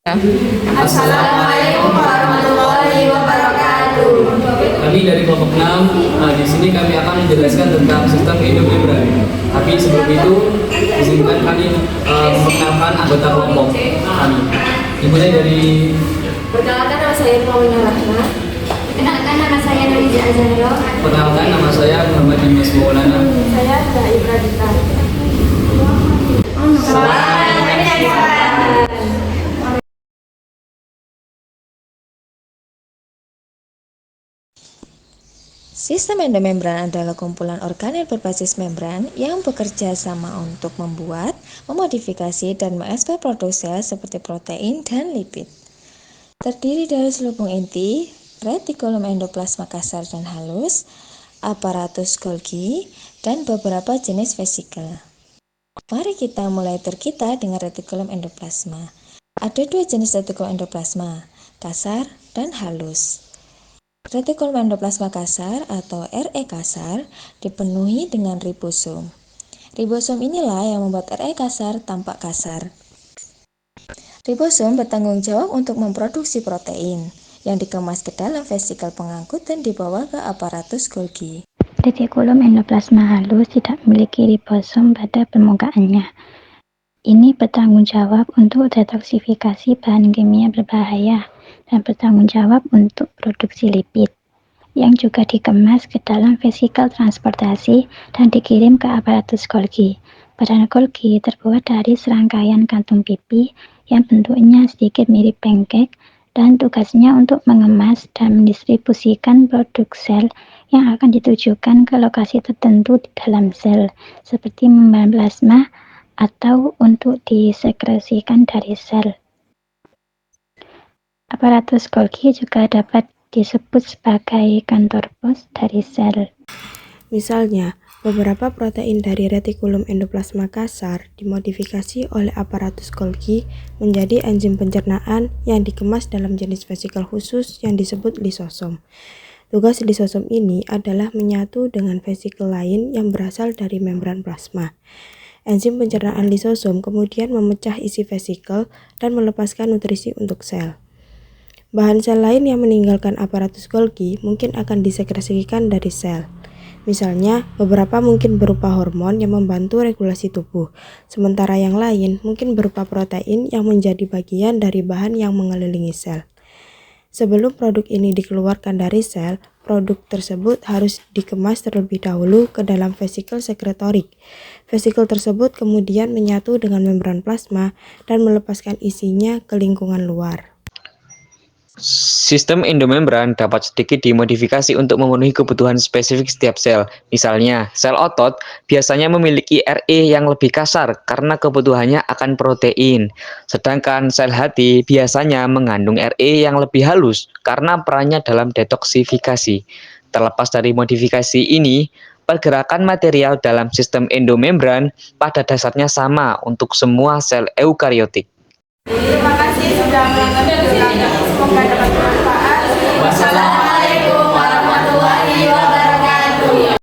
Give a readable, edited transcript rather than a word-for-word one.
Ya. Assalamualaikum warahmatullahi wabarakatuh. Kami dari kelompok 6, di sini kami akan menjelaskan tentang sistem endomembran. Tapi sebelum itu, izinkan kami memperkenalkan anggota kelompok kami. Dimulai dari Perkenalkan, nama saya Paulina Rahma. Perkenalkan, nama saya Nuriza Azharo. perkenalkan nama saya Muhammad Dimas Maulana. Saya Mbak Ibradita. Sistem endomembran adalah kumpulan organel berbasis membran yang bekerja sama untuk membuat, memodifikasi, dan mengekspor produk sel seperti protein dan lipid. Terdiri dari selubung inti, retikulum endoplasma kasar dan halus, aparatus Golgi, dan beberapa jenis vesikel. Mari kita mulai tur kita dengan retikulum endoplasma. Ada dua jenis retikulum endoplasma, kasar dan halus. Retikulum endoplasma kasar atau RE kasar dipenuhi dengan ribosom. Ribosom inilah yang membuat RE kasar tampak kasar. Ribosom bertanggung jawab untuk memproduksi protein yang dikemas ke dalam vesikel pengangkut dan dibawa ke aparatus Golgi. Retikulum endoplasma halus tidak memiliki ribosom pada permukaannya. Ini bertanggung jawab untuk detoksifikasi bahan kimia berbahaya dan bertanggung jawab untuk produksi lipid, yang juga dikemas ke dalam vesikel transportasi dan dikirim ke aparatus Golgi. Badan Golgi terbuat dari serangkaian kantung pipi yang bentuknya sedikit mirip pancake dan tugasnya untuk mengemas dan mendistribusikan produk sel yang akan ditujukan ke lokasi tertentu di dalam sel, seperti membran plasma atau untuk disekresikan dari sel. Aparatus Golgi juga dapat disebut sebagai kantor pos dari sel. Misalnya, beberapa protein dari retikulum endoplasma kasar dimodifikasi oleh aparatus Golgi menjadi enzim pencernaan yang dikemas dalam jenis vesikel khusus yang disebut lisosom. Tugas lisosom ini adalah menyatu dengan vesikel lain yang berasal dari membran plasma. Enzim pencernaan lisosom kemudian memecah isi vesikel dan melepaskan nutrisi untuk sel. Bahan sel lain yang meninggalkan aparatus Golgi mungkin akan disekresikan dari sel. Misalnya, beberapa mungkin berupa hormon yang membantu regulasi tubuh, sementara yang lain mungkin berupa protein yang menjadi bagian dari bahan yang mengelilingi sel. Sebelum produk ini dikeluarkan dari sel, produk tersebut harus dikemas terlebih dahulu ke dalam vesikel sekretorik. Vesikel tersebut kemudian menyatu dengan membran plasma dan melepaskan isinya ke lingkungan luar. Sistem endomembran dapat sedikit dimodifikasi untuk memenuhi kebutuhan spesifik setiap sel. Misalnya, sel otot biasanya memiliki RE yang lebih kasar karena kebutuhannya akan protein. Sedangkan sel hati biasanya mengandung RE yang lebih halus karena perannya dalam detoksifikasi. Terlepas dari modifikasi ini, pergerakan material dalam sistem endomembran pada dasarnya sama untuk semua sel eukariotik. Terima kasih sudah menonton video kami. Semoga dapat bermanfaat. Wassalamualaikum.